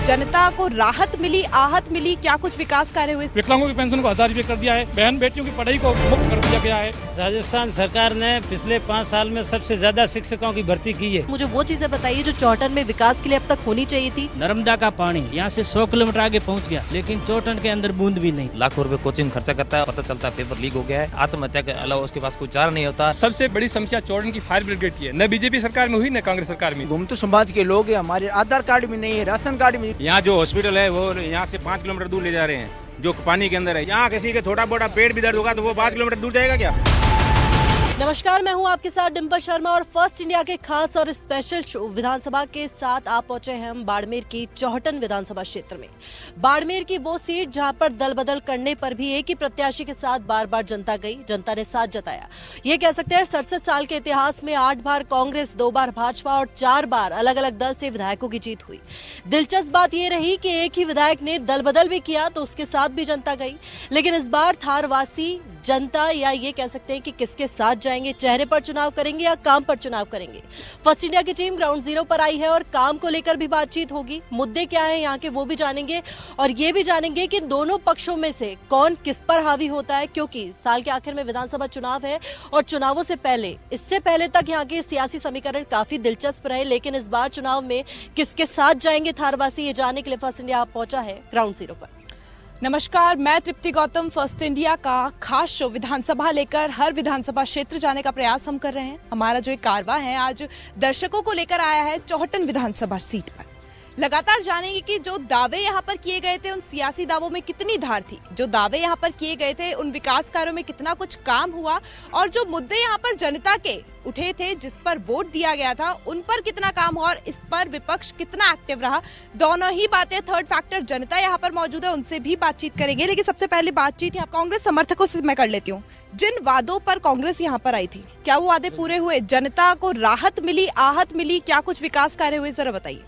जनता को राहत मिली, आहत मिली, क्या कुछ विकास कार्य हुए? विकलांगों की पेंशन को 1000 रुपए कर दिया है, बहन बेटियों की पढ़ाई को मुक्त कर दिया गया है। राजस्थान सरकार ने पिछले 5 साल में सबसे ज्यादा शिक्षकों की भर्ती की है। मुझे वो चीजें बताइए जो चौहटन में विकास के लिए अब तक होनी चाहिए थी। नर्मदा का पानी यहाँ से 100 किलोमीटर आगे पहुँच गया, लेकिन चौहटन के अंदर बूंद भी नहीं। लाखों रुपए कोचिंग खर्चा करता है, पता चलता है पेपर लीक हो गया है। आत्महत्या के अलावा उसके पास कोई चारा नहीं होता। सबसे बड़ी समस्या चौहटन की फायर ब्रिगेड की है, न बीजेपी सरकार में हुई न कांग्रेस सरकार में। घुमतू समाज के लोग हैं, हमारे आधार कार्ड भी नहीं है, राशन कार्ड भी। यहाँ जो हॉस्पिटल है वो यहाँ से 5 किलोमीटर दूर ले जा रहे हैं, जो पानी के अंदर है। यहाँ किसी के थोड़ा बोड़ा पेट भी दर्द होगा तो वो 5 किलोमीटर दूर जाएगा क्या? नमस्कार, मैं हूं आपके साथ डिम्पल शर्मा और फर्स्ट इंडिया के खास और स्पेशल शो विधानसभा के साथ आप पहुंचे हैं हम बाड़मेर की चौहटन विधानसभा क्षेत्र में। बाड़मेर की वो सीट जहां पर दल बदल करने पर भी एक ही प्रत्याशी के साथ बार बार जनता गई, जनता ने साथ जताया। ये कह सकते हैं 67 साल के इतिहास में 8 बार कांग्रेस, 2 बार भाजपा और 4 बार अलग अलग दल से विधायकों की जीत हुई। दिलचस्प बात यह रही कि एक ही विधायक ने दल बदल भी किया तो उसके साथ भी जनता गई, लेकिन इस बार थारवासी जनता, या ये कह सकते हैं कि किसके साथ जाएंगे, चेहरे पर चुनाव करेंगे या काम पर चुनाव करेंगे। फर्स्ट इंडिया की टीम ग्राउंड जीरो पर आई है और काम को लेकर भी बातचीत होगी। मुद्दे क्या है यहाँ के वो भी जानेंगे और ये भी जानेंगे कि दोनों पक्षों में से कौन किस पर हावी होता है, क्योंकि साल के आखिर में विधानसभा चुनाव है और चुनावों से पहले, इससे पहले तक यहाँ के सियासी समीकरण काफी दिलचस्प रहे, लेकिन इस बार चुनाव में किसके साथ जाएंगे थारवासी, ये जानने के लिए फर्स्ट इंडिया पहुंचा है ग्राउंड जीरो पर। नमस्कार, मैं तृप्ति गौतम। फर्स्ट इंडिया का खास शो विधानसभा लेकर हर विधानसभा क्षेत्र जाने का प्रयास हम कर रहे हैं। हमारा जो एक कारवां है आज दर्शकों को लेकर आया है चौहटन विधानसभा सीट पर। लगातार जानेंगे कि जो दावे यहाँ पर किए गए थे उन सियासी दावों में कितनी धार थी, जो दावे यहाँ पर किए गए थे उन विकास कार्यों में कितना कुछ काम हुआ, और जो मुद्दे यहाँ पर जनता के उठे थे, जिस पर वोट दिया गया था, उन पर कितना काम हुआ और इस पर विपक्ष कितना एक्टिव रहा। दोनों ही बातें, थर्ड फैक्टर जनता यहाँ पर मौजूद है, उनसे भी बातचीत करेंगे। लेकिन सबसे पहले बातचीत यहाँ कांग्रेस समर्थकों से मैं कर लेती हूँ। जिन वादों पर कांग्रेस यहाँ पर आई थी, क्या वो वादे पूरे हुए? जनता को राहत मिली, आहत मिली, क्या कुछ विकास कार्य हुए, जरा बताइए।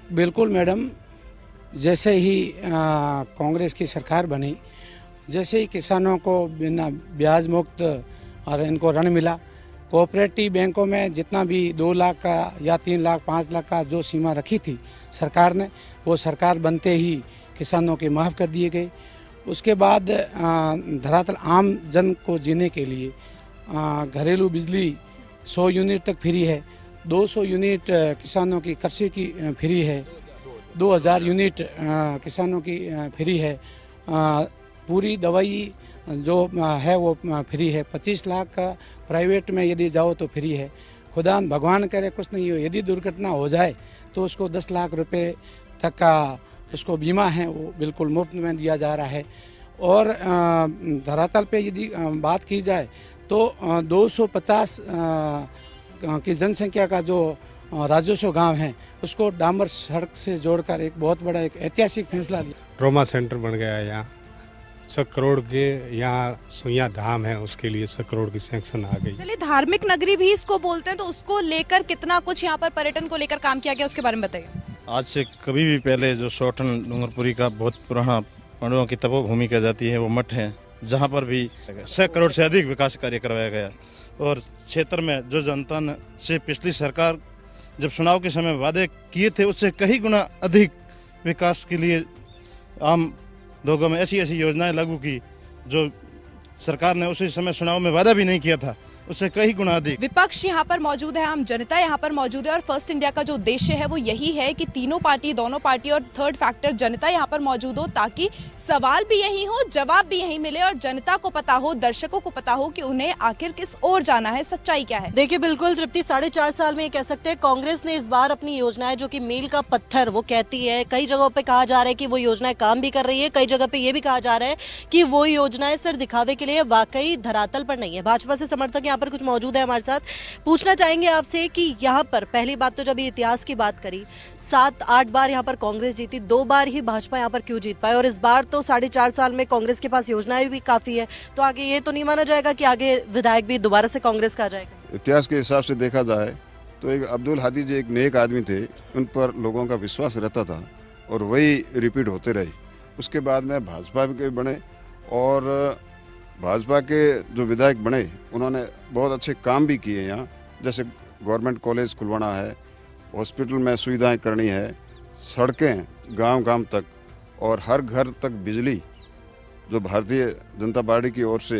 बिल्कुल मैडम, जैसे ही कांग्रेस की सरकार बनी, जैसे ही किसानों को बिना ब्याज मुक्त और इनको ऋण मिला, कोऑपरेटिव बैंकों में जितना भी 2 लाख का या 3 लाख 5 लाख का जो सीमा रखी थी सरकार ने, वो सरकार बनते ही किसानों के माफ़ कर दिए गए। उसके बाद धरातल आम जन को जीने के लिए घरेलू बिजली 100 यूनिट तक फ्री है, 200 यूनिट किसानों की कृषि की फ्री है, 2000 यूनिट किसानों की फ्री है, पूरी दवाई जो है वो फ्री है, 25 लाख का प्राइवेट में यदि जाओ तो फ्री है। खुदा भगवान करे कुछ नहीं हो, यदि दुर्घटना हो जाए तो उसको 10 लाख रुपए तक का उसको बीमा है, वो बिल्कुल मुफ्त में दिया जा रहा है। और धरातल पे यदि बात की जाए तो 250 की जनसंख्या का जो राजस्व गांव है उसको डामर सड़क से जोड़कर एक बहुत बड़ा एक ऐतिहासिक फैसला लिया। ट्रॉमा सेंटर बन गया है यहाँ, 100 करोड़ के यहाँ सुइया धाम है, उसके लिए 100 करोड़ की सैंक्शन आ गई। चलिए, धार्मिक नगरी भी इसको बोलते हैं, तो उसको लेकर कितना कुछ यहाँ पर पर्यटन को लेकर काम किया गया, उसके बारे में बताइए। आज से कभी भी पहले जो चौहटन डूंगरपुरी का बहुत पुराना पांडवों की तपोभूमि कही जाती है वो मठ है, जहाँ पर भी 100 करोड़ से अधिक विकास कार्य करवाया गया। और क्षेत्र में जो जनता ने से पिछली सरकार जब चुनाव के समय वादे किए थे उससे कई गुना अधिक विकास के लिए आम लोगों में ऐसी योजनाएं लागू की जो सरकार ने उसी समय चुनाव में वादा भी नहीं किया था, उससे कई गुना अधिक। विपक्ष यहाँ पर मौजूद है, आम जनता यहाँ पर मौजूद है, और फर्स्ट इंडिया का जो उद्देश्य है वो यही है कि तीनों पार्टी, दोनों पार्टी और थर्ड फैक्टर जनता यहाँ पर मौजूद हो, ताकि सवाल भी यही हो, जवाब भी यही मिले और जनता को पता हो, दर्शकों को पता हो कि उन्हें आखिर किस ओर जाना है, सच्चाई क्या है। देखिए, बिल्कुल तृप्ति, 4.5 साल में कह सकते हैं कांग्रेस ने इस बार अपनी योजनाएं, जो कि मील का पत्थर वो कहती है, कई जगहों पे कहा जा रहा है कि वो योजनाएं काम भी कर रही है, कई जगह पे ये भी कहा जा रहा है कि वो योजनाएं सिर्फ दिखावे के लिए, वाकई धरातल पर नहीं है। भाजपा से समर्थक यहाँ पर कुछ मौजूद है हमारे साथ, पूछना चाहेंगे आपसे कि यहाँ पर पहली बात तो जब ये इतिहास की बात करी, 7-8 बार यहाँ पर कांग्रेस जीती, 2 बार ही भाजपा यहाँ पर क्यों जीत पाए, और इस बार तो 4.5 साल में कांग्रेस के पास योजनाएं भी काफी है, तो आगे ये तो नहीं माना जाएगा कि आगे विधायक भी दोबारा से कांग्रेस का आ जाएगा? इतिहास के हिसाब से देखा जाए तो एक अब्दुल हादी जी एक नेक आदमी थे, उन पर लोगों का विश्वास रहता था और वही रिपीट होते रहे। उसके बाद में भाजपा के बने और भाजपा के जो विधायक बने उन्होंने बहुत अच्छे काम भी किए यहाँ, जैसे गवर्नमेंट कॉलेज खुलवाना है, हॉस्पिटल में सुविधाएं करनी है, सड़कें गांव गांव तक और हर घर तक बिजली जो भारतीय जनता पार्टी की ओर से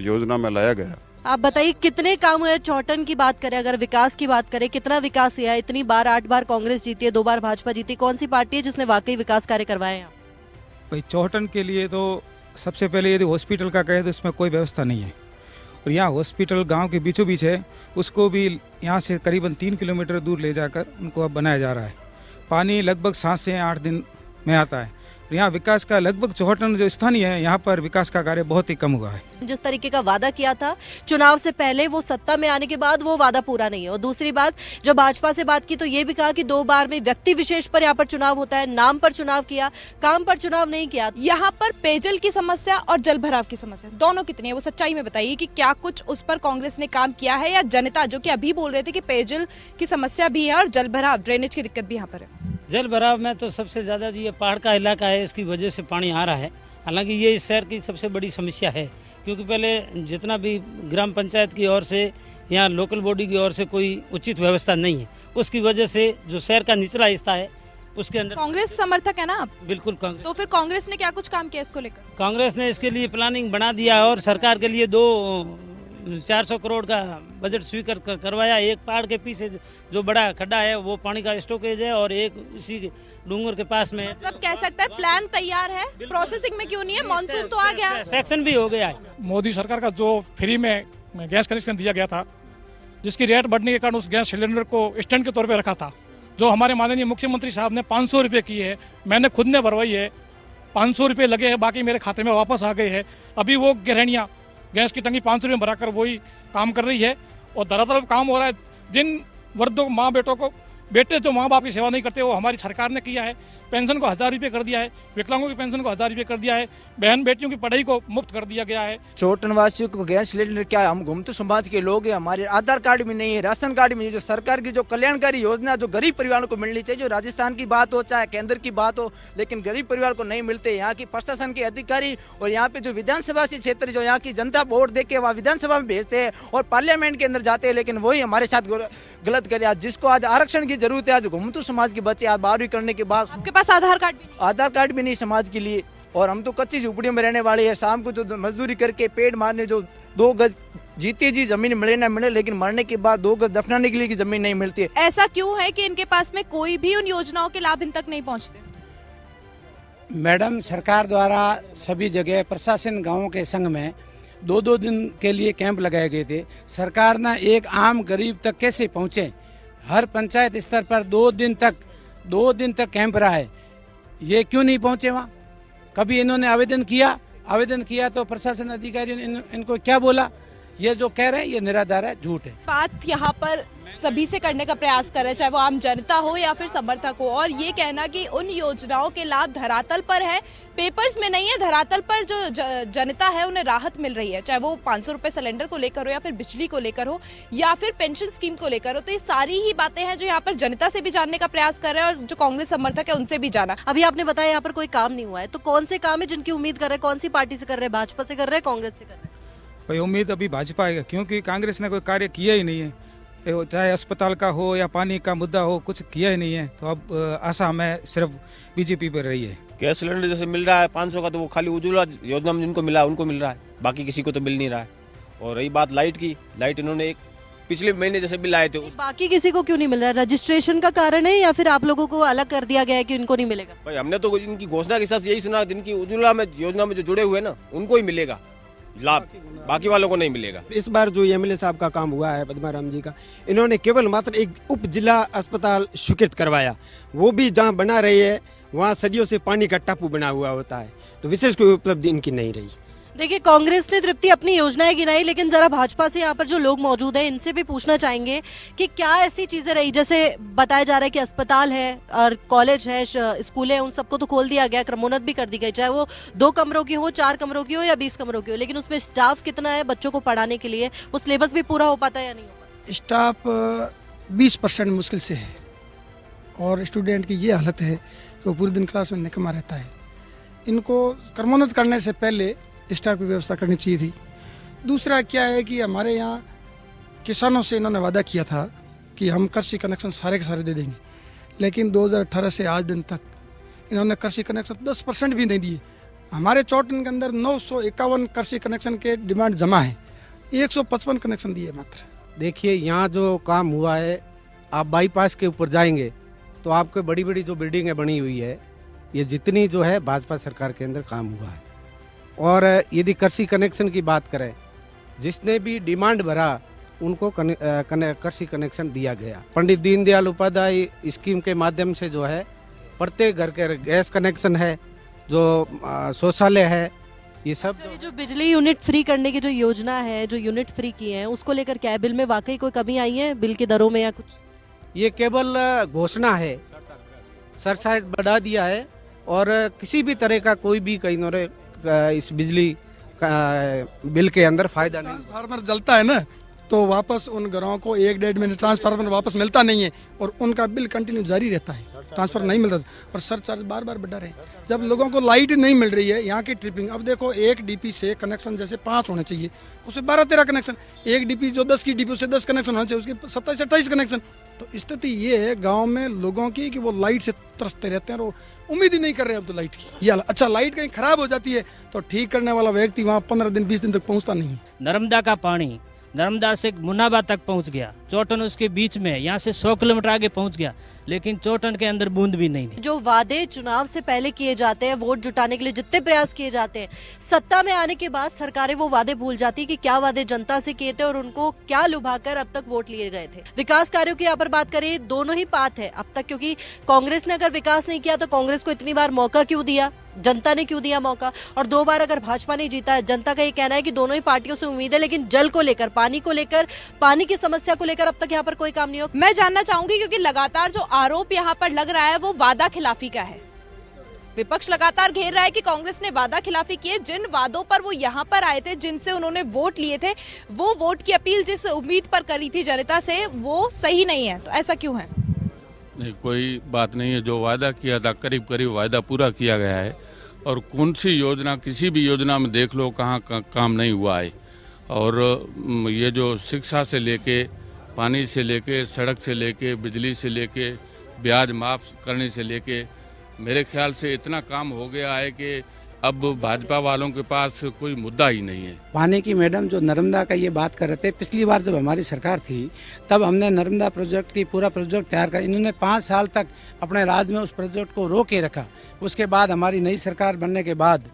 योजना में लाया गया। आप बताइए कितने काम हुए चौहटन की बात करें, अगर विकास की बात करें कितना विकास हुआ है? इतनी बार 8 बार कांग्रेस जीती है, 2 बार भाजपा जीती, कौन सी पार्टी है जिसने वाकई विकास कार्य करवाए हैं? भाई चौहटन के लिए तो सबसे पहले यदि हॉस्पिटल का कहे तो इसमें कोई व्यवस्था नहीं है, और यहाँ हॉस्पिटल गांव के बीचों बीच है, उसको भी यहाँ से करीबन 3 किलोमीटर दूर ले जाकर उनको अब बनाया जा रहा है। पानी लगभग 7 से 8 दिन में आता है। यहाँ विकास का लगभग चौहटन जो स्थानीय है, यहाँ पर विकास का कार्य बहुत ही कम हुआ है। जिस तरीके का वादा किया था चुनाव से पहले, वो सत्ता में आने के बाद वो वादा पूरा नहीं है। और दूसरी बात, जब भाजपा से बात की तो ये भी कहा कि 2 बार में व्यक्ति विशेष पर यहाँ पर चुनाव होता है, नाम पर चुनाव किया, काम पर चुनाव नहीं किया। यहाँ पर पेयजल की समस्या और जल भराव की समस्या दोनों कितनी है, वो सच्चाई में बताइए कि क्या कुछ उस पर कांग्रेस ने काम किया है, या जनता जो कि अभी बोल रहे थे कि पेयजल की समस्या भी है और जल भराव ड्रेनेज की दिक्कत भी यहाँ पर है? जल भराव में तो सबसे ज़्यादा ये पहाड़ का इलाका है, इसकी वजह से पानी आ रहा है। हालांकि ये इस शहर की सबसे बड़ी समस्या है, क्योंकि पहले जितना भी ग्राम पंचायत की ओर से या लोकल बॉडी की ओर से कोई उचित व्यवस्था नहीं है, उसकी वजह से जो शहर का निचला हिस्सा है उसके अंदर। कांग्रेस समर्थक है ना आप? बिल्कुल कांग्रेस। तो फिर कांग्रेस ने क्या कुछ काम किया इसको लेकर? कांग्रेस ने इसके लिए प्लानिंग बना दिया और सरकार के लिए 400 करोड़ का बजट स्वीकार करवाया। एक पहाड़ के पीछे जो बड़ा खड्डा है वो पानी का स्टोरेज है, और एक इसी डूंगर के पास में। मतलब कह सकते हैं प्लान तैयार है, प्रोसेसिंग में क्यों नहीं है? मानसून तो आ गया, सेक्शन भी हो गया है। मोदी सरकार का जो फ्री में गैस कनेक्शन दिया गया था, जिसकी रेट बढ़ने के कारण उस गैस सिलेंडर को स्टैंड के तौर पे रखा था, जो हमारे माननीय मुख्यमंत्री साहब ने 500 रुपये की है, मैंने खुद ने भरवाई है, 500 रुपये लगे हैं, बाकी मेरे खाते में वापस आ गए हैं। अभी वो गृहिणियाँ गैस की टंकी 500 रुपये भराकर वही काम कर रही है, और धरातल काम हो रहा है। जिन वृद्धों माँ बेटों को, बेटे जो माँ बाप की सेवा नहीं करते, वो हमारी सरकार ने किया है। पेंशन को 1000 रुपये कर दिया है, विकलांगों की पेंशन को 1000 रुपये कर दिया है, बहन बेटियों की पढ़ाई को मुफ्त कर दिया गया है। चौहटन वासियों को गैस सिलेंडर क्या है? हम घुमतू समाज के लोग हैं, हमारे आधार कार्ड भी नहीं है, राशन कार्ड भी नहीं है। जो सरकार की जो कल्याणकारी योजना जो गरीब परिवारों को मिलनी चाहिए, जो राजस्थान की बात हो चाहे केंद्र की बात हो, लेकिन गरीब परिवार को नहीं मिलते। यहाँ की प्रशासन के अधिकारी और यहाँ पे जो विधानसभा से क्षेत्र, जो यहाँ की जनता वोट दे के वहाँ विधानसभा में भेजते हैं और पार्लियामेंट के अंदर जाते हैं, लेकिन वही हमारे साथ गलत करे। आज जिसको आज आरक्षण की जरूरत है, आज घुमतू समाज के बच्चे आज 12वीं करने के बाद, आपके पास आधार कार्ड भी नहीं? आधार कार्ड भी नहीं समाज के लिए, और हम तो कच्ची झुपड़ियों में रहने वाले हैं। शाम को जो मजदूरी करके पेट मारने, जो 2 गज जीती जी जमीन मिले ना मिले, लेकिन मरने के बाद 2 गज दफनाने के लिए की जमीन नहीं मिलती है। ऐसा क्यों है कि इनके पास में कोई भी उन योजनाओं के लाभ इन तक नहीं पहुंचते? मैडम, सरकार द्वारा सभी जगह प्रशासन गांवों के संग में 2-2 दिन के लिए कैंप लगाए गए थे। सरकार ना एक आम गरीब तक कैसे पहुंचे? हर पंचायत स्तर पर 2 दिन तक कैंप रहा है, ये क्यों नहीं पहुंचे वहाँ? कभी इन्होंने आवेदन किया तो प्रशासन अधिकारियों ने इनको क्या बोला? ये जो कह रहे हैं ये निराधार है, झूठ है। बात यहाँ पर सभी से करने का प्रयास कर रहे हैं, चाहे वो आम जनता हो या फिर समर्थक हो, और ये कहना कि उन योजनाओं के लाभ धरातल पर है, पेपर्स में नहीं है। धरातल पर जो जनता है उन्हें राहत मिल रही है, चाहे वो 500 रुपए सिलेंडर को लेकर हो, या फिर बिजली को लेकर हो, या फिर पेंशन स्कीम को लेकर हो। तो ये सारी ही बातें हैं जो यहाँ पर जनता से भी जानने का प्रयास कर रहे हैं, और जो कांग्रेस समर्थक है उनसे भी जाना। अभी आपने बताया यहाँ पर कोई काम नहीं हुआ है, तो कौन से काम है जिनकी उम्मीद कर रहे हैं? कौन सी पार्टी से कर रहे हैं? भाजपा से कर रहे हैं, कांग्रेस से कर रहे हैं? भाई उम्मीद अभी भाजपा है, क्योंकि कांग्रेस ने कोई कार्य किया ही नहीं है, चाहे अस्पताल का हो या पानी का मुद्दा हो, कुछ किया ही नहीं है। तो अब आशा हमें सिर्फ बीजेपी पर रही है। गैस सिलेंडर जैसे मिल रहा है 500 का, तो वो खाली उज्ज्वला योजना में जिनको मिला उनको मिल रहा है, बाकी किसी को तो मिल नहीं रहा है। और रही बात लाइट की, लाइट इन्होंने एक पिछले महीने जैसे बिल आए थे, बाकी किसी को क्यों नहीं मिल रहा है? रजिस्ट्रेशन का कारण है या फिर आप लोगों को अलग कर दिया गया है कि उनको नहीं मिलेगा? भाई हमने तो इनकी घोषणा के हिसाब से यही सुना, जिनकी उज्ज्वला में योजना में जो जुड़े हुए ना उनको ही मिलेगा लाभ, बाकी वालों को नहीं मिलेगा। इस बार जो एमएलए साहब का काम हुआ है पद्माराम जी का, इन्होंने केवल मात्र एक उप जिला अस्पताल स्वीकृत करवाया, वो भी जहाँ बना रही है वहाँ सदियों से पानी का टापू बना हुआ होता है, तो विशेष कोई उपलब्धि इनकी नहीं रही। देखिए, कांग्रेस ने तृप्ति अपनी योजनाएं गिनाई, लेकिन जरा भाजपा से यहाँ पर जो लोग मौजूद हैं इनसे भी पूछना चाहेंगे कि क्या ऐसी चीजें रही, जैसे बताया जा रहा है कि अस्पताल है और कॉलेज है, स्कूल है, उन सबको तो खोल दिया गया, क्रमोन्नत भी कर दी गई, चाहे वो 2 कमरों की हो, 4 कमरों की हो या 20 कमरों की हो, लेकिन उसमें स्टाफ कितना है बच्चों को पढ़ाने के लिए? वो सिलेबस भी पूरा हो पाता है या नहीं हो पाता? स्टाफ 20% मुश्किल से है, और स्टूडेंट की ये हालत है कि वो पूरे दिन क्लास में निकमा रहता है। इनको क्रमोन्नत करने से पहले स्टाफ की व्यवस्था करनी चाहिए थी। दूसरा क्या है कि हमारे यहाँ किसानों से इन्होंने वादा किया था कि हम कृषि कनेक्शन सारे के सारे दे देंगे, लेकिन 2018 से आज दिन तक इन्होंने कृषि कनेक्शन 10% भी नहीं दिए। हमारे चौटन के अंदर 951 कृषि कनेक्शन के डिमांड जमा है, 155 कनेक्शन दिए मात्र। देखिए यहाँ जो काम हुआ है, आप बाईपास के ऊपर जाएंगे तो आपके बड़ी बड़ी जो बिल्डिंगें बनी हुई है, ये जितनी जो है भाजपा सरकार के अंदर काम हुआ है। और यदि कृषि कनेक्शन की बात करें, जिसने भी डिमांड भरा उनको कृषि कनेक्शन दिया गया। पंडित दीनदयाल उपाध्याय स्कीम के माध्यम से जो है प्रत्येक घर के गैस कनेक्शन है, जो शौचालय है, ये सब। ये जो बिजली यूनिट फ्री करने की जो योजना है, जो यूनिट फ्री किए हैं, उसको लेकर क्या बिल में वाकई कोई कमी आई है बिल की दरों में या कुछ? ये केवल घोषणा है, सरचार्ज बढ़ा दिया है और किसी भी तरह का कोई भी कहीं न इस बिजली बिल के अंदर फायदा नहीं। ट्रांसफार्मर जलता है ना, तो वापस उन घरों को 1-1.5 महीने ट्रांसफार्मर वापस मिलता नहीं है और उनका बिल कंटिन्यू जारी रहता है, ट्रांसफर नहीं मिलता और सरचार्ज बार बार बढ़ा रहे। जब लोगों को लाइट नहीं मिल रही है, यहाँ की ट्रिपिंग, अब देखो एक डीपी से कनेक्शन जैसे 5 होने चाहिए, उसमें 12-13 कनेक्शन, एक डीपी जो 10 की डीपी उससे 10 कनेक्शन होने चाहिए, उसके 27-28 कनेक्शन। तो स्थिति ये है गाँव में लोगों की कि वो लाइट से तरसते रहते हैं और उम्मीद ही नहीं कर रहे हैं अब तो लाइट की। ये अच्छा, लाइट कहीं खराब हो जाती है तो ठीक करने वाला व्यक्ति वहाँ 15 दिन 20 दिन तक पहुँचता नहीं है। नर्मदा का पानी नर्मदा से मुनाबा तक पहुंच गया, चौटन उसके बीच में, यहाँ से 100 किलोमीटर आगे पहुंच गया, लेकिन चौटन के अंदर बूंद भी नहीं थी। जो वादे चुनाव से पहले किए जाते हैं, वोट जुटाने के लिए जितने प्रयास किए जाते हैं, सत्ता में आने के बाद सरकारें वो वादे भूल जाती है कि क्या वादे जनता से किए थे और उनको क्या लुभाकर अब तक वोट लिए गए थे। विकास कार्यों की यहाँ पर बात करें, दोनों ही पाथ है अब तक, क्योंकि कांग्रेस ने अगर विकास नहीं किया तो कांग्रेस को इतनी बार मौका क्यों दिया, जनता ने क्यों दिया मौका, और 2 बार अगर भाजपा ने जीता है। जनता का ये कहना है कि दोनों ही पार्टियों से उम्मीद है, लेकिन जल को लेकर, पानी को लेकर, पानी की समस्या को लेकर अब तक यहाँ पर कोई काम नहीं हो। मैं जानना चाहूंगी, क्योंकि लगातार जो आरोप यहाँ पर लग रहा है वो वादा खिलाफी का है। विपक्ष लगातार घेर रहा है कि कांग्रेस ने वादा खिलाफी की है। जिन वादों पर वो यहाँ पर आए थे, जिनसे उन्होंने वोट लिए थे, वो वोट की अपील जिस उम्मीद पर करी थी जनता से, वो सही नहीं है। तो ऐसा क्यों है? नहीं, कोई बात नहीं है। जो वादा किया था करीब करीब वादा पूरा किया गया है। और कौन सी योजना, किसी भी योजना में देख लो कहाँ काम नहीं हुआ है। और ये जो शिक्षा से लेके, पानी से लेके, सड़क से लेके, बिजली से लेके, ब्याज माफ करने से लेके, मेरे ख्याल से इतना काम हो गया है कि अब भाजपा वालों के पास कोई मुद्दा ही नहीं है। पानी की मैडम जो नर्मदा का ये बात कर रहे थे, पिछली बार जब हमारी सरकार थी तब हमने नर्मदा प्रोजेक्ट की पूरा प्रोजेक्ट तैयार कर, इन्होंने 5 साल तक अपने राज्य में उस प्रोजेक्ट को रोक के रखा। उसके बाद हमारी नई सरकार बनने के बाद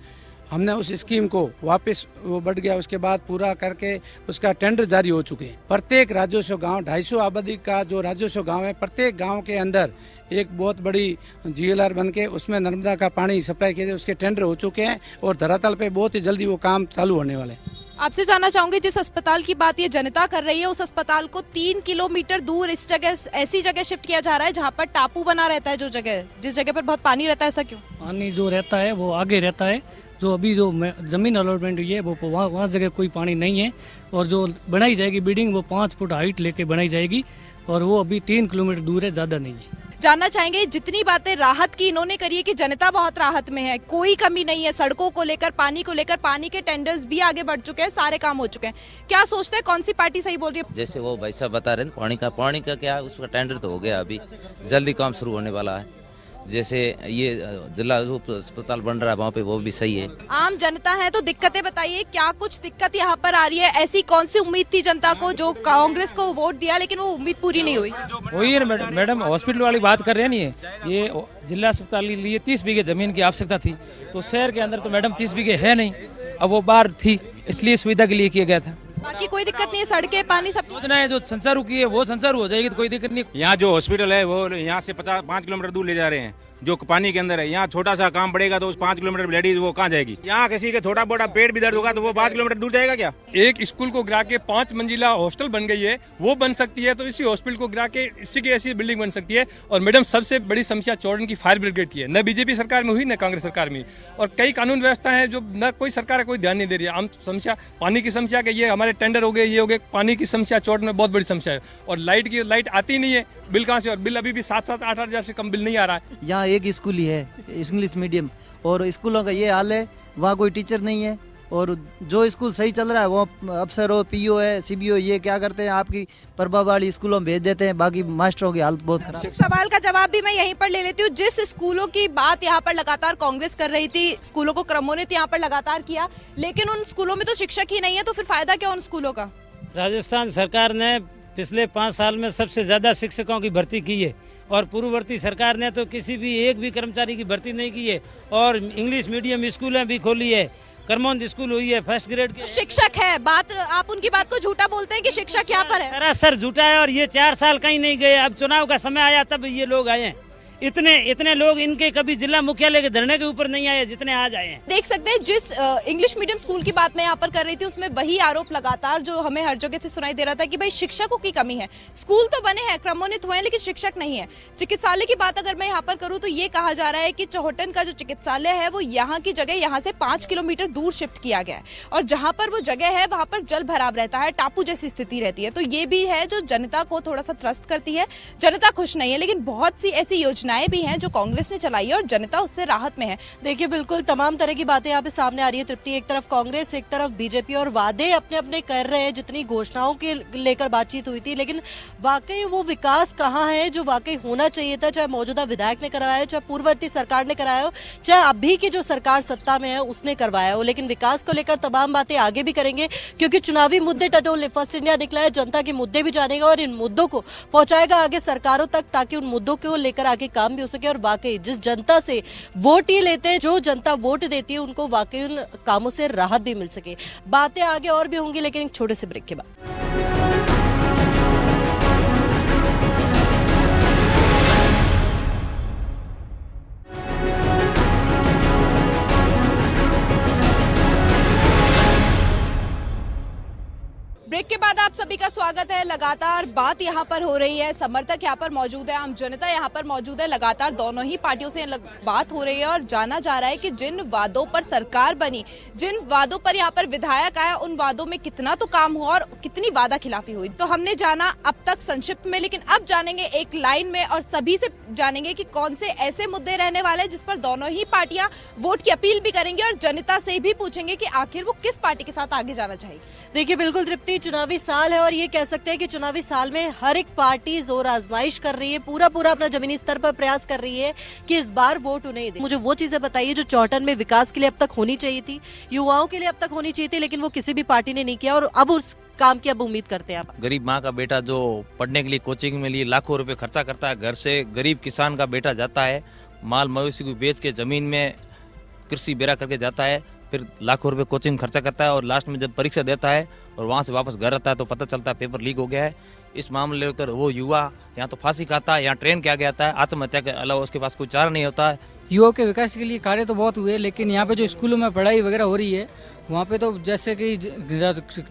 हमने उस स्कीम को वापस, वो बढ़ गया, उसके बाद पूरा करके उसका टेंडर जारी हो चुके हैं। प्रत्येक राजस्व गांव, 250 आबादी का जो राजस्व गांव है, प्रत्येक गांव के अंदर एक बहुत बड़ी GLR बन के उसमें नर्मदा का पानी सप्लाई किए, उसके टेंडर हो चुके हैं और धरातल पे बहुत ही जल्दी वो काम चालू होने वाले हैं। आपसे जानना चाहूंगी, जिस अस्पताल की बात ये जनता कर रही है, उस अस्पताल को 3 किलोमीटर दूर इस जगह, ऐसी जगह शिफ्ट किया जा रहा है जहाँ पर टापू बना रहता है, जो जगह, जिस जगह पर बहुत पानी रहता है। ऐसा क्यों? पानी जो रहता है वो आगे रहता है, जो अभी जो जमीन अलॉटमेंट हुई है वो वहाँ जगह कोई पानी नहीं है। और जो बनाई जाएगी बिल्डिंग, वो 5 फुट हाइट लेके बनाई जाएगी और वो अभी 3 किलोमीटर दूर है, ज्यादा नहीं है। जानना चाहेंगे, जितनी बातें राहत की इन्होंने करी है कि जनता बहुत राहत में है, कोई कमी नहीं है, सड़कों को लेकर, पानी को लेकर, पानी के टेंडर्स भी आगे बढ़ चुके हैं, सारे काम हो चुके हैं। क्या सोचते हैं, कौन सी पार्टी सही बोल रही है? जैसे वो भाई साहब बता रहे हैं, पानी का क्या है, उसका टेंडर तो हो गया, अभी जल्दी काम शुरू होने वाला है। जैसे ये जिला अस्पताल बन रहा है वहाँ पे, वो भी सही है। आम जनता है तो दिक्कतें बताइए, क्या कुछ दिक्कत यहाँ पर आ रही है? ऐसी कौन सी उम्मीद थी जनता को, जो कांग्रेस को वोट दिया लेकिन वो उम्मीद पूरी नहीं हुई? वही है मैडम, हॉस्पिटल वाली बात कर रहे हैं नहीं, ये जिला अस्पताल के लिए 30 बीघे जमीन की आवश्यकता थी, तो शहर के अंदर तो मैडम 30 बीघे है नहीं, अब वो बाहर थी, इसलिए सुविधा के लिए किया गया था। बाकी कोई दिक्कत नहीं है, सड़कें, पानी सब योजना है जो संचारू की है वो संचारू हो जाएगी, तो कोई दिक्कत नहीं। यहाँ जो हॉस्पिटल है वो यहाँ से 5 किलोमीटर दूर ले जा रहे हैं, जो पानी के अंदर है। यहाँ छोटा सा काम पड़ेगा तो उस 5 किलोमीटर लेडीज वो कहाँ जाएगी? यहाँ किसी के थोड़ा बोड़ा पेट भी दर्द होगा तो वो 5 किलोमीटर दूर जाएगा क्या? एक स्कूल को गिरा के 5 मंजिला हॉस्टल बन गई है, वो बन सकती है तो इसी हॉस्पिटल को गिरा के इसी की ऐसी बिल्डिंग बन सकती है। और मैडम, सबसे बड़ी समस्या चौड़न की फायर ब्रिगेड की है, न बीजेपी सरकार में हुई न कांग्रेस सरकार में। और कई कानून व्यवस्था है जो न कोई सरकार कोई ध्यान नहीं दे रही है। आम समस्या पानी की समस्या के, ये हमारे टेंडर हो गए, ये हो गए, पानी की समस्या चौड़न में बहुत बड़ी समस्या है। और लाइट आती नहीं है, बिल कहाँ से? और बिल अभी भी 7-7, 8 हजार से कम बिल नहीं आ रहा है। यहाँ एक स्कूल ही है इंग्लिश मीडियम, और स्कूलों का ये हाल है, वहाँ कोई टीचर नहीं है और जो स्कूल सही चल रहा है वो अफसर हो, पीओ है, सीबीओ, ये क्या करते हैं आपकी प्रभाव वाली स्कूलों में भेज देते हैं, बाकी मास्टरों की हालत बहुत खराब। सवाल का जवाब भी मैं यहीं पर ले लेती हूँ। जिस स्कूलों की बात यहाँ पर लगातार कांग्रेस कर रही थी, स्कूलों को क्रमोन्नत यहाँ पर लगातार किया, लेकिन उन स्कूलों में तो शिक्षक ही नहीं है, तो फिर फायदा क्या उन स्कूलों का? राजस्थान सरकार ने पिछले 5 साल में सबसे ज़्यादा शिक्षकों की भर्ती की है और पूर्ववर्ती सरकार ने तो किसी भी एक भी कर्मचारी की भर्ती नहीं की है। और इंग्लिश मीडियम स्कूलें भी खोली है, करमोंद स्कूल हुई है फर्स्ट ग्रेड की। शिक्षक है, बात आप उनकी बात को झूठा बोलते हैं कि शिक्षक यहाँ पर है? सरासर झूठा है और ये 4 साल कहीं नहीं गए। अब चुनाव का समय आया तब ये लोग आए हैं। इतने लोग इनके कभी जिला मुख्यालय के धरने के ऊपर नहीं आए जितने आज आए हैं। देख सकते हैं जिस इंग्लिश मीडियम स्कूल की बात मैं यहाँ पर कर रही थी, उसमें वही आरोप लगातार जो हमें हर जगह से सुनाई दे रहा था कि भाई शिक्षकों की कमी है। स्कूल तो बने हैं, क्रमोन्नत हुए हैं, लेकिन शिक्षक नहीं है। चिकित्सालय की बात अगर मैं यहाँ पर करूँ तो ये कहा जा रहा है कि चौहटन का जो चिकित्सालय है वो यहाँ की जगह यहाँ से 5 किलोमीटर दूर शिफ्ट किया गया है और जहाँ पर वो जगह है वहाँ पर जल भराव रहता है, टापू जैसी स्थिति रहती है। तो ये भी है जो जनता को थोड़ा सा त्रस्त करती है। जनता खुश नहीं है, लेकिन बहुत सी ऐसी योजनाएं भी हैं जो कांग्रेस ने चलाई है और जनता उससे राहत में है। देखिए बिल्कुल तमाम तरह की बातें यहाँ पे सामने आ रही है तृप्ति। एक तरफ कांग्रेस, एक तरफ बीजेपी और वादे अपने अपने कर रहे हैं, जितनी घोषणाओं के लेकर बातचीत हुई थी, लेकिन वाकई वो विकास कहाँ है जो वाकई होना चाहिए था, चाहे मौजूदा विधायक ने करवाया हो, चाहे पूर्ववर्ती सरकार ने कराया हो, चाहे अभी की जो सरकार सत्ता में है उसने करवाया हो। लेकिन विकास को लेकर तमाम बातें आगे भी करेंगे क्योंकि चुनावी मुद्दे टटोलने फर्स्ट इंडिया निकला है। जनता के मुद्दे भी जानेगा और इन मुद्दों को पहुंचाएगा आगे सरकारों तक, ताकि उन मुद्दों को लेकर आगे काम भी हो सके। और वाकई जिस जनता से वोट ही लेते हैं, जो जनता वोट देती है, उनको वाकई उन कामों से राहत भी मिल सके। बातें आगे और भी होंगी, लेकिन एक छोटे से ब्रेक के बाद। ब्रेक के बाद आप सभी का स्वागत है। लगातार बात यहाँ पर हो रही है, समर्थक यहाँ पर मौजूद है, आम जनता यहाँ पर मौजूद है। लगातार दोनों ही पार्टियों से बात हो रही है और जाना जा रहा है कि जिन वादों पर सरकार बनी, जिन वादों पर यहाँ पर विधायक आया, उन वादों में कितना तो काम हुआ और कितनी वादा खिलाफी हुई। तो हमने जाना अब तक संक्षिप्त में, लेकिन अब जानेंगे एक लाइन में और सभी से जानेंगे कि कौन से ऐसे मुद्दे रहने वाले हैं जिस पर दोनों ही पार्टियां वोट की अपील भी करेंगे और जनता से भी पूछेंगे कि आखिर वो किस पार्टी के साथ आगे जाना चाहिए। देखिए बिल्कुल तृप्ति, चुनावी साल है और ये कह सकते हैं कि चुनावी साल में हर एक पार्टी जोर आजमाइश कर रही है, पूरा अपना जमीनी स्तर पर प्रयास कर रही है कि इस बार वोट उन्हें दे। मुझे वो चीजें बताइए जो चौहटन में विकास के लिए अब तक होनी चाहिए थी, युवाओं के लिए अब तक होनी चाहिए थी, लेकिन वो किसी भी पार्टी ने नहीं किया और अब उस काम की अब उम्मीद करते हैं आप। गरीब माँ का बेटा जो पढ़ने के लिए कोचिंग में लिए लाखों रुपए खर्चा करता है, घर से गरीब किसान का बेटा जाता है, माल मवेशी को बेच के जमीन में कृषि बेरा करके जाता है, फिर लाखों रुपए कोचिंग खर्चा करता है और लास्ट में जब परीक्षा देता है और वहाँ से वापस घर आता है तो पता चलता है पेपर लीक हो गया है। इस मामले लेकर वो युवा यहाँ तो फांसी खाता है, यहाँ ट्रेन किया गया था, आत्महत्या के अलावा उसके पास कोई चारा नहीं होता है। युवाओं के विकास के लिए कार्य तो बहुत हुए, लेकिन यहाँ पे जो स्कूलों में पढ़ाई वगैरह हो रही है वहाँ पे तो जैसे कि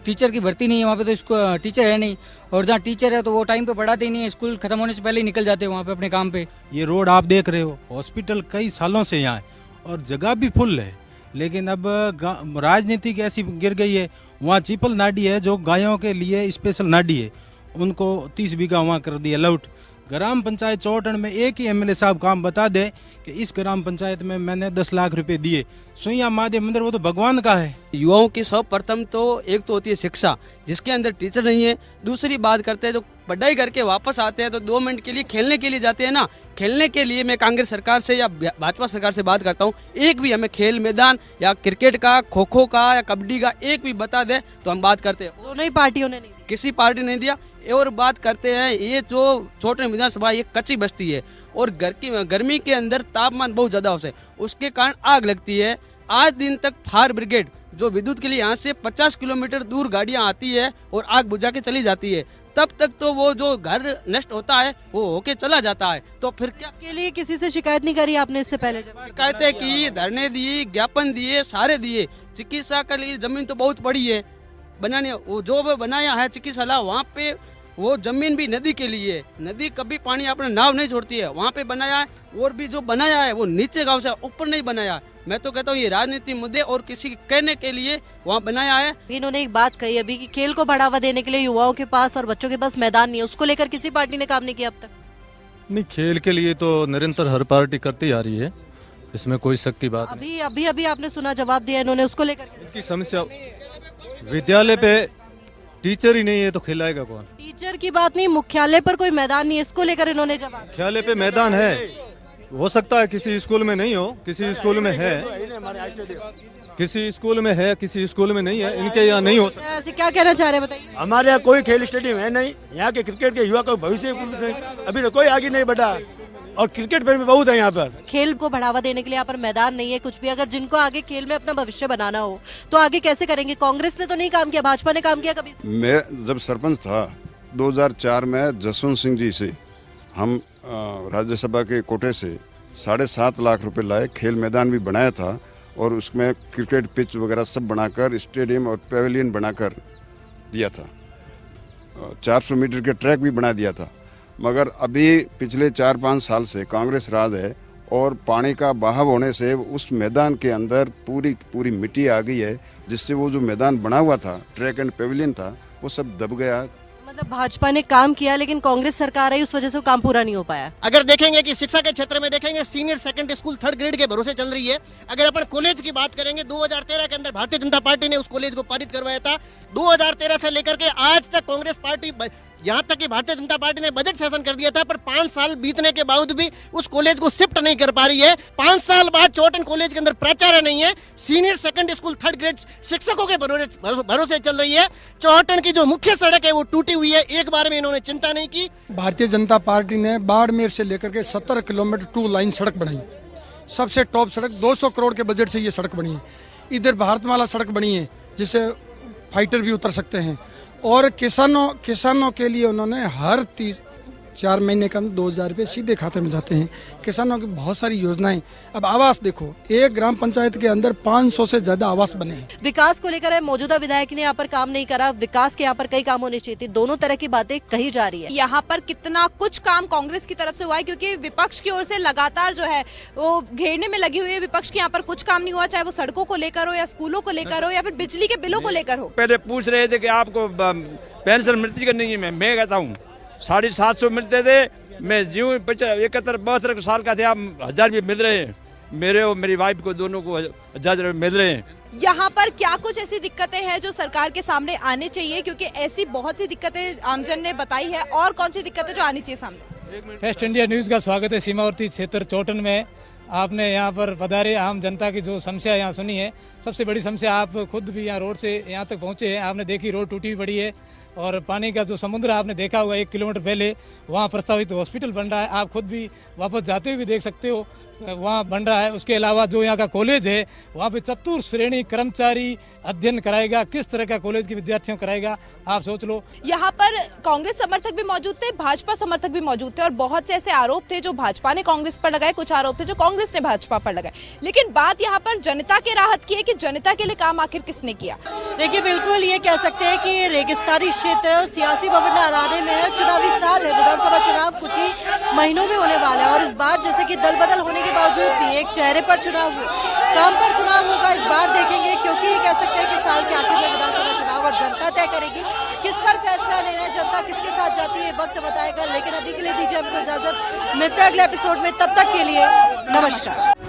टीचर की भर्ती नहीं है, वहाँ पे तो इसको टीचर है नहीं, और जहाँ टीचर है तो वो टाइम पे पढ़ाते ही नहीं है, स्कूल खत्म होने से पहले ही निकल जाते हैं वहाँ पे अपने काम पे। ये रोड आप देख रहे हो, हॉस्पिटल कई सालों से यहाँ है और जगह भी फुल है, लेकिन अब राजनीति ऐसी गिर गई है। वहाँ चीपल नाडी है जो गायों के लिए स्पेशल नाडी है, उनको 30 बीघा वहाँ कर दिया लौट। ग्राम पंचायत चौहटन में एक ही एमएलए साहब काम बता दे कि इस ग्राम पंचायत में मैंने 10 लाख रुपए दिए। सुइया महादेव मंदिर वो तो भगवान का है। युवाओं की सर्वप्रथम तो एक तो होती है शिक्षा, जिसके अंदर टीचर नहीं है। दूसरी बात करते हैं जो पढ़ाई करके वापस आते हैं तो 2 मिनट के लिए खेलने के लिए जाते हैं ना, खेलने के लिए मैं कांग्रेस सरकार से या भाजपा सरकार से बात करता हूँ, एक भी हमें खेल मैदान या क्रिकेट का, खो खो का या कबड्डी का एक भी बता दे तो हम बात करते हैं। दोनों ही पार्टियों ने नहीं, किसी पार्टी ने नहीं दिया। और बात करते हैं ये जो चौहटन विधानसभा ये कच्ची बस्ती है और गर्मी के अंदर तापमान बहुत ज्यादा होता है, उसके कारण आग लगती है। आज दिन तक फायर ब्रिगेड जो विद्युत के लिए यहाँ से 50 किलोमीटर दूर गाड़ियाँ आती है और आग बुझा के चली जाती है, तब तक तो वो जो घर नष्ट होता है वो होके चला जाता है। तो फिर क्या इसके लिए किसी से शिकायत नहीं करी आपने इससे पहले? शिकायतें की, धरने दिए, ज्ञापन दिए, सारे दिए। चिकित्सा के लिए जमीन तो बहुत बड़ी है बनाने, वो जो बनाया है चिकित्सालय वहाँ पे वो जमीन भी नदी के लिए, नदी कभी पानी अपने नाव नहीं छोड़ती है, वहाँ पे बनाया है। और भी जो बनाया है वो नीचे गांव से ऊपर नहीं बनाया। मैं तो कहता हूँ ये राजनीति मुद्दे और किसी कहने के लिए वहाँ बनाया है। इन्होंने एक बात कही अभी कि खेल को बढ़ावा देने के लिए युवाओं के पास और बच्चों के पास मैदान नहीं है, उसको लेकर किसी पार्टी ने काम नहीं किया अब तक? नहीं, खेल के लिए तो निरंतर हर पार्टी करती आ रही है, इसमें कोई शक की बात अभी अभी अभी आपने सुना जवाब दिया इन्होंने, उसको लेकर के। इनकी समस्या विद्यालय पे टीचर ही नहीं है तो खिलाएगा कौन? टीचर की बात नहीं, मुख्यालय पर कोई मैदान नहीं है, इसको लेकर इन्होंने जवाब। मुख्यालय पे मैदान है, हो सकता है किसी स्कूल में नहीं हो, किसी स्कूल में है, किसी स्कूल में है, किसी स्कूल में नहीं है, इनके यहाँ नहीं हो सकता। ऐसे क्या कहना चाह रहे हैं बताइए। हमारे यहाँ कोई खेल स्टेडियम है नहीं, यहाँ के क्रिकेट के युवा का भविष्य अभी तो कोई आगे नहीं बढ़ा, और क्रिकेट पर भी बहुत है यहाँ पर। खेल को बढ़ावा देने के लिए यहाँ पर मैदान नहीं है कुछ भी। अगर जिनको आगे खेल में अपना भविष्य बनाना हो तो आगे कैसे करेंगे? कांग्रेस ने तो नहीं काम किया, भाजपा ने काम किया कभी? मैं जब सरपंच था 2004 में जसवंत सिंह जी से हम राज्यसभा के कोटे से 7.5 लाख रुपए लाए, खेल मैदान भी बनाया था और उसमें क्रिकेट पिच वगैरह सब बनाकर स्टेडियम और पेविलियन बनाकर दिया था, 400 मीटर के ट्रैक भी बना दिया था। मगर अभी पिछले 4-5 साल से कांग्रेस राज है और पानी का बहाव होने से उस मैदान के अंदर पूरी मिट्टी आ गई है, जिससे वो जो मैदान बना हुआ था, ट्रैक एंड पेविलियन था, वो सब दब गया। मतलब भाजपा ने काम किया लेकिन कांग्रेस सरकार आई, उस वजह से वो काम पूरा नहीं हो पाया। अगर देखेंगे कि शिक्षा के क्षेत्र में देखेंगे, senior secondary school 3rd grade के भरोसे चल रही है। अगर अपन कॉलेज की बात करेंगे, 2013 के अंदर भारतीय जनता पार्टी ने उस कॉलेज को पारित करवाया था। 2013 से लेकर के आज तक कांग्रेस पार्टी, यहाँ तक कि भारतीय जनता पार्टी ने बजट सेशन कर दिया था, पर 5 साल बीतने के बावजूद भी उस कॉलेज को शिफ्ट नहीं कर पा रही है। 5 साल बाद चौटन कॉलेज के अंदर प्राचार्य नहीं है, senior secondary school 3rd grade शिक्षकों के भरोसे चल रही है। चौहटन की जो मुख्य सड़क है वो टूटी हुई है, एक बार में इन्होंने चिंता नहीं की। भारतीय जनता पार्टी ने बाड़मेर से लेकर के 17 किलोमीटर 2 लाइन सड़क बनाई, सबसे टॉप सड़क, 200 करोड़ के बजट से ये सड़क बनी है। इधर भारतमाला सड़क बनी है जिससे फाइटर भी उतर सकते हैं, और किसानों के लिए उन्होंने हर 4 महीने का 2,000 रुपये सीधे खाते में जाते हैं। किसानों की बहुत सारी योजनाएं। अब आवास देखो, एक ग्राम पंचायत के अंदर 500 से ज्यादा आवास बने हैं। विकास को लेकर मौजूदा विधायक ने यहाँ पर काम नहीं करा, विकास के यहाँ पर कई काम होने चाहिए थे, दोनों तरह की बातें कही जा रही है। यहाँ पर कितना कुछ काम कांग्रेस की तरफ से हुआ है, क्योंकि विपक्ष की ओर से लगातार जो है वो घेरने में लगी हुई है। विपक्ष के यहाँ पर कुछ काम नहीं हुआ, चाहे वो सड़कों को लेकर हो या स्कूलों को लेकर हो या फिर बिजली के बिलों को लेकर हो। पहले पूछ रहे थे कि आपको पेंशन मिलती कि नहीं है, मैं कहता हूँ 750 मिलते थे। मैं जीव 71-72 साल का थे, आप 1000 भी मिल रहे हैं, मेरे और मेरी वाइफ को दोनों को 1000 मिल रहे हैं। यहाँ पर क्या कुछ ऐसी दिक्कतें हैं जो सरकार के सामने आने चाहिए, क्योंकि ऐसी बहुत सी दिक्कतें आमजन ने बताई है, और कौन सी दिक्कतें जो आनी चाहिए सामने? फेस्ट इंडिया न्यूज का स्वागत है। सीमावर्ती क्षेत्र चौटन में आपने यहाँ पर पधारे, आम जनता की जो समस्या यहाँ सुनी है। सबसे बड़ी समस्या, आप खुद भी यहाँ रोड से यहाँ तक पहुँचे हैं, आपने देखी रोड टूटी पड़ी है, और पानी का जो समुद्र आपने देखा होगा 1 किलोमीटर पहले, वहाँ प्रस्तावित हॉस्पिटल बन रहा है, आप खुद भी वापस जाते हुए भी देख सकते हो, वहाँ बन रहा है। उसके अलावा जो यहाँ का कॉलेज है, वहाँ पे चतुर श्रेणी कर्मचारी अध्ययन कराएगा, किस तरह का कॉलेज के विद्यार्थियों कराएगा, आप सोच लो। यहाँ पर कांग्रेस समर्थक भी मौजूद थे, भाजपा समर्थक भी मौजूद थे, और बहुत से ऐसे आरोप थे जो भाजपा ने कांग्रेस पर लगाए, कुछ आरोप थे जो कांग्रेस ने भाजपा पर लगाए। लेकिन बात यहाँ पर जनता के राहत की है कि जनता के लिए काम आखिर किसने किया। देखिए, बिल्कुल ये कह सकते हैं कि ये रेगिस्तानी क्षेत्र सियासी भवन आने में है। चुनावी साल है, विधानसभा चुनाव कुछ ही महीनों में होने वाला है, और इस बार जैसे कि दल बदल होने के बावजूद भी एक चेहरे पर चुनाव, काम पर चुनाव होगा इस बार देखेंगे, क्योंकि ये कह सकते हैं कि साल के आखिर में विधानसभा चुनाव और जनता तय करेगी किस पर फैसला लेना है, जनता किसके साथ जाती है, वक्त बताएगा। लेकिन अभी के लिए दीजिए हमको इजाजत, मिलते हैं अगले एपिसोड में, तब तक के लिए नमस्कार।